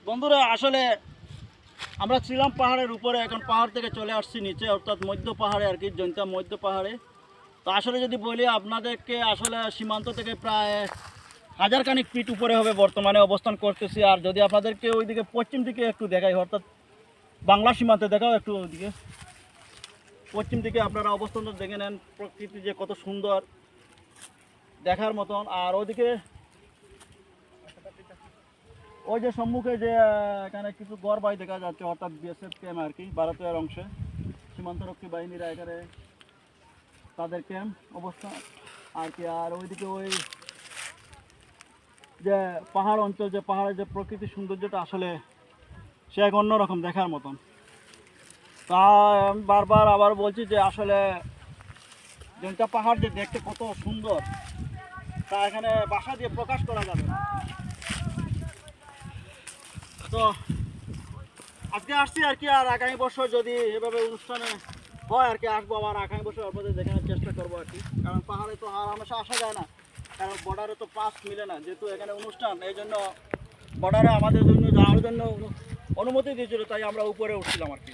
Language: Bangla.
বন্ধুরা আসলে আমরা ছিলাম পাহাড়ের উপরে, এখন পাহাড় থেকে চলে আসছি নিচে, অর্থাৎ মধ্য পাহাড়ে আর কি, জৈন্তা মধ্য পাহাড়ে। তো আসলে যদি বলি আপনাদেরকে, আসলে সীমান্ত থেকে প্রায় 1000 ফিট উপরে হবে বর্তমানে অবস্থান করতেছি। আর যদি আপনাদেরকে ওইদিকে পশ্চিম দিকে একটু দেখাই, অর্থাৎ বাংলা সীমান্তে দেখাও একটু ওইদিকে পশ্চিম দিকে আপনারা অবস্থানটা দেখে নেন, প্রকৃতি যে কত সুন্দর দেখার মতন। আর ওইদিকে ওই যে সম্মুখে যে এখানে কিছু গড় বাড়ি দেখা যাচ্ছে, অর্থাৎ বিএসএফ ক্যাম্প আর কি, ভারতীয় অংশে সীমান্তরক্ষী বাহিনীরা এখানে তাদের ক্যাম্প অবস্থা আর কি। আর ওইদিকে ওই যে পাহাড় অঞ্চল, যে পাহাড়ের যে প্রকৃতির সৌন্দর্যটা আসলে সে এক অন্যরকম দেখার মতন। তা আমি বারবার আবার বলছি যে আসলে জৈন্তা পাহাড় যে দেখতে কত সুন্দর, তা এখানে ভাষা দিয়ে প্রকাশ করা যাবে না। তো আজকে আসছি আর কি, আর আগামী বছর যদি এভাবে অনুষ্ঠানে হয় আর কি আসবো, আবার আগামী বছর আপনাদের দেখানোর চেষ্টা করবো আর কি। কারণ পাহাড়ে তো আর হামেশা আসা যায় না, কারণ বর্ডারে তো পাস মিলে না, যেহেতু এখানে অনুষ্ঠান, এই জন্য বর্ডারে আমাদের জন্য যাওয়ার জন্য অনুমতি দিয়েছিল, তাই আমরা উপরে উঠছিলাম আর কি।